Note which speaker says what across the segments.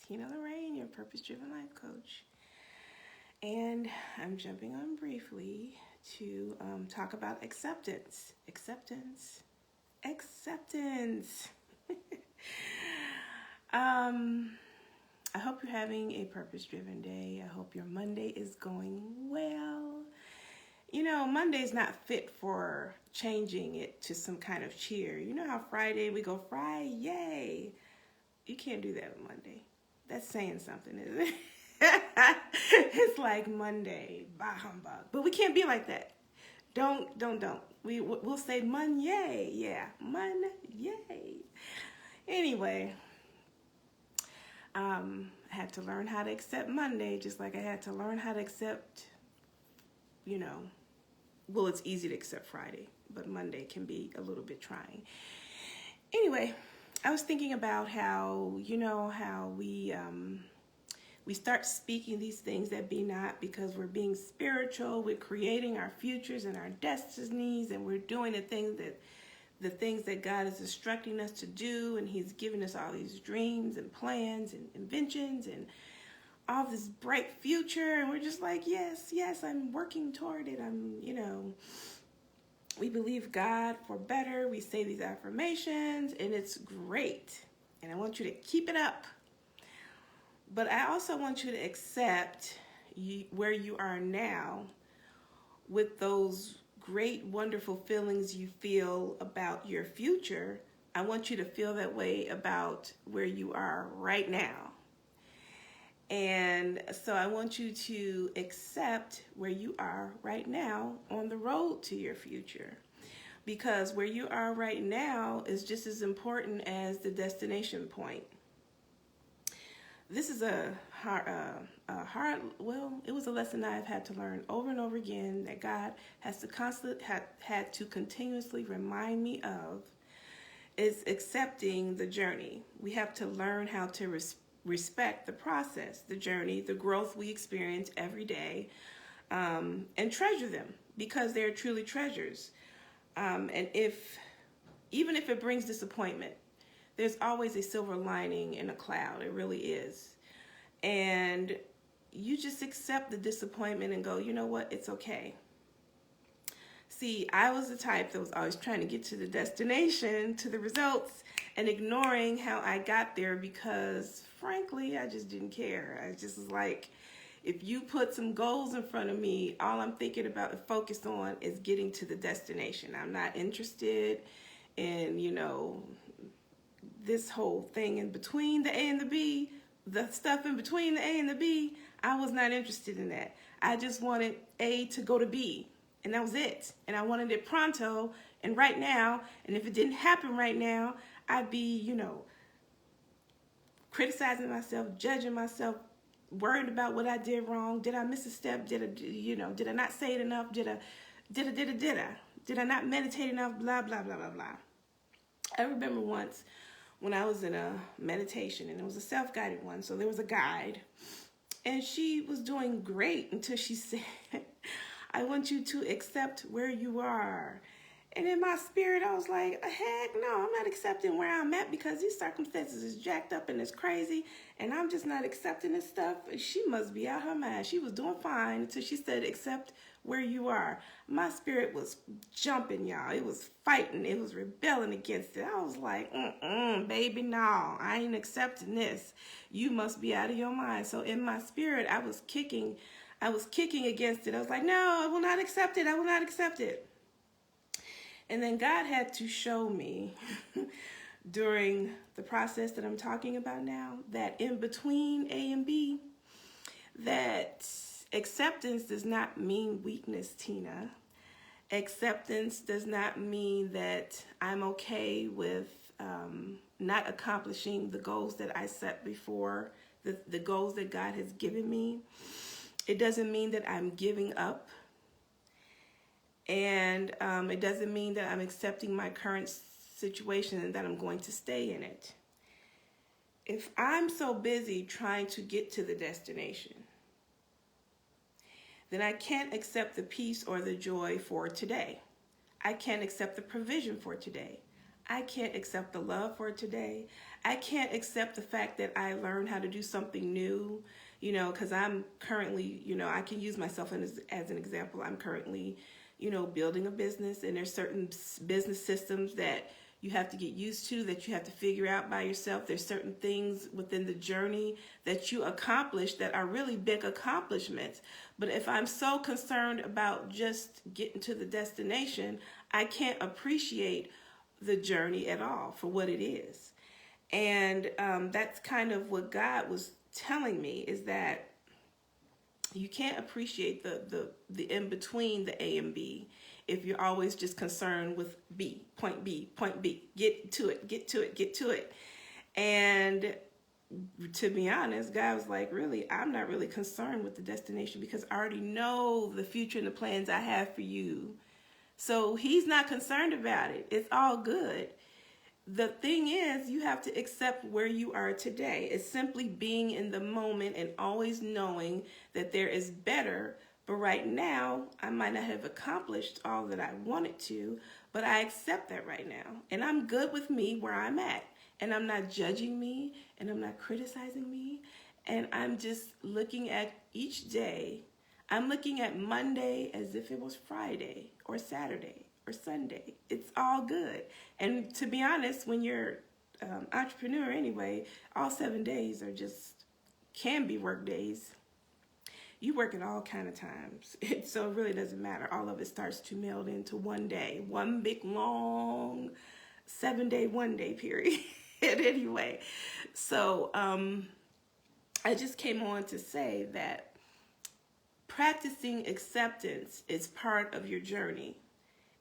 Speaker 1: Tina Lorraine, your purpose-driven life coach. And I'm jumping on briefly to talk about acceptance. Acceptance. Acceptance. I hope you're having a purpose-driven day. I hope your Monday is going well. You know, Monday's not fit for changing it to some kind of cheer. You know how Friday we go, Friday. You can't do that on Monday. That's saying something, isn't it? It's like Monday, bah humbug. But we can't be like that. Don't. We'll say Monday, yeah, Monday. Anyway, I had to learn how to accept Monday, just like I had to learn how to accept, well, it's easy to accept Friday, but Monday can be a little bit trying. Anyway, I was thinking about how we start speaking these things that be not because we're being spiritual, we're creating our futures and our destinies, and we're doing the things that God is instructing us to do, and He's giving us all these dreams and plans and inventions and all this bright future, and we're just like, yes, I'm working toward it. We believe God for better. We say these affirmations, and it's great. And I want you to keep it up. But I also want you to accept where you are now with those great, wonderful feelings you feel about your future. I want you to feel that way about where you are right now. And so I want you to accept where you are right now on the road to your future. Because where you are right now is just as important as the destination point. This is it was a lesson I've had to learn over and over again that God has to had to continuously remind me of, is accepting the journey. We have to learn how to respect the process, the journey, the growth we experience every day, and treasure them because they're truly treasures. And even if it brings disappointment, there's always a silver lining in a cloud. It really is. And you just accept the disappointment and go, you know what? It's okay. See, I was the type that was always trying to get to the destination, to the results, and ignoring how I got there because, frankly, I just didn't care. I just was like, if you put some goals in front of me, all I'm thinking about and focused on is getting to the destination. I'm not interested in, this whole thing in between the A and the B, the stuff in between the A and the B. I was not interested in that. I just wanted A to go to B, and that was it. And I wanted it pronto and right now. And if it didn't happen right now, I'd be, criticizing myself, judging myself, worried about what I did wrong. Did I miss a step? Did I not say it enough? Did I not meditate enough? Blah, blah, blah, blah, blah. I remember once when I was in a meditation, and it was a self-guided one, so there was a guide, and she was doing great until she said, I want you to accept where you are. And in my spirit, I was like, heck no, I'm not accepting where I'm at because these circumstances is jacked up and it's crazy, and I'm just not accepting this stuff. She must be out her mind. She was doing fine until she said, accept where you are. My spirit was jumping, y'all. It was fighting. It was rebelling against it. I was like, baby, no, I ain't accepting this. You must be out of your mind. So in my spirit, I was kicking against it. I was like, no, I will not accept it. I will not accept it. And then God had to show me during the process that I'm talking about now, that in between A and B, that acceptance does not mean weakness, Tina. Acceptance does not mean that I'm okay with not accomplishing the goals that I set before, the goals that God has given me. It doesn't mean that I'm giving up. And it doesn't mean that I'm accepting my current situation and that I'm going to stay in it. If I'm so busy trying to get to the destination, then I can't accept the peace or the joy for today. I can't accept the provision for today. I can't accept the love for today. I can't accept the fact that I learned how to do something new, you know, because I'm currently, you know, I can use myself as an example. I'm currently, you know, building a business, and there's certain business systems that you have to get used to, that you have to figure out by yourself. There's certain things within the journey that you accomplish that are really big accomplishments. But if I'm so concerned about just getting to the destination, I can't appreciate the journey at all for what it is. And that's kind of what God was telling me, is that you can't appreciate the in between the A and B if you're always just concerned with B, point B, point B. Get to it, get to it, get to it. And to be honest, God was like, really, I'm not really concerned with the destination, because I already know the future and the plans I have for you. So he's not concerned about it. It's all good. The thing is, you have to accept where you are today. It's simply being in the moment and always knowing that there is better. But right now, I might not have accomplished all that I wanted to, but I accept that right now. And I'm good with me where I'm at. And I'm not judging me, and I'm not criticizing me. And I'm just looking at each day. I'm looking at Monday as if it was Friday or Saturday or Sunday. It's all good. And to be honest, when you're entrepreneur anyway, all 7 days are just, can be work days. You work at all kind of times. So it really doesn't matter. All of it starts to meld into one day, one big long 7 day, 1 day period. Anyway, so I just came on to say that practicing acceptance is part of your journey.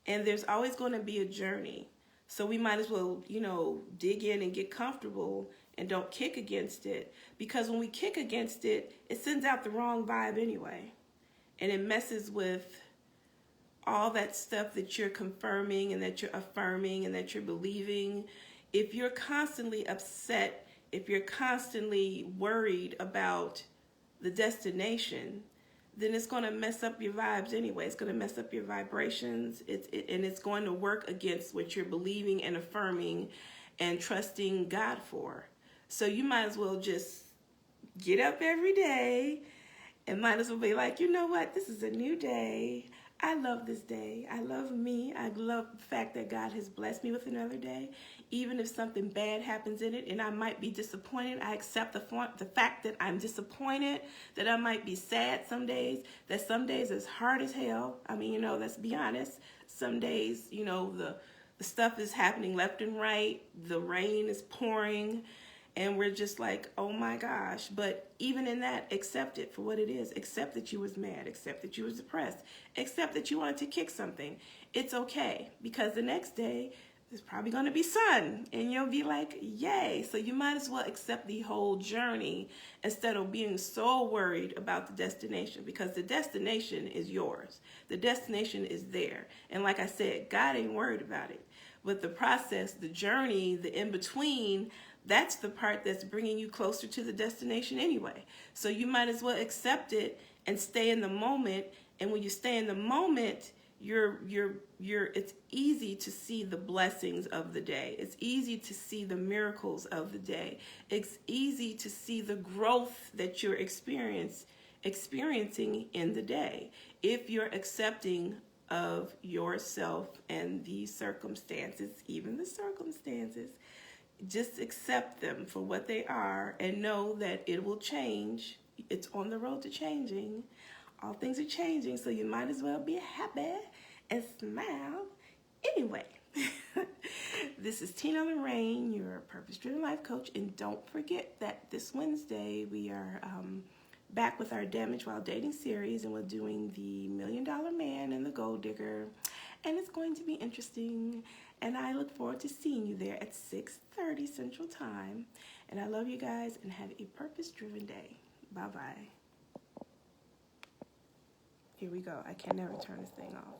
Speaker 1: And there's always going to be a journey. So we might as well, you know, dig in and get comfortable and don't kick against it. Because when we kick against it, it sends out the wrong vibe anyway. And it messes with all that stuff that you're confirming and that you're affirming and that you're believing. If you're constantly upset, if you're constantly worried about the destination, then it's going to mess up your vibes anyway. It's going to mess up your vibrations. And it's going to work against what you're believing and affirming and trusting God for. So you might as well just get up every day and might as well be like, you know what? This is a new day. I love this day. I love me. I love the fact that God has blessed me with another day. Even if something bad happens in it and I might be disappointed, I accept the fact that I'm disappointed, that I might be sad some days, that some days is hard as hell. I mean, you know, let's be honest. Some days, you know, the stuff is happening left and right. The rain is pouring. And we're just like, oh my gosh. But even in that, accept it for what it is. Accept that you was mad. Accept that you was depressed. Accept that you wanted to kick something. It's okay. Because the next day, there's probably going to be sun. And you'll be like, yay. So you might as well accept the whole journey instead of being so worried about the destination. Because the destination is yours. The destination is there. And like I said, God ain't worried about it. But the process, the journey, the in-between, that's the part that's bringing you closer to the destination anyway. So you might as well accept it and stay in the moment. And when you stay in the moment, it's easy to see the blessings of the day. It's easy to see the miracles of the day. It's easy to see the growth that you're experiencing in the day if you're accepting of yourself and the circumstances, even the circumstances. Just accept them for what they are and know that it will change. It's on the road to changing. All things are changing, so you might as well be happy and smile. Anyway, this is Tina Lorraine, your purpose-driven life coach. And don't forget that this Wednesday we are back with our Damage While Dating series, and we're doing the $1 Million Man and the Gold Digger. And it's going to be interesting. And I look forward to seeing you there at 6:30 Central Time. And I love you guys and have a purpose-driven day. Bye-bye. Here we go. I can never turn this thing off.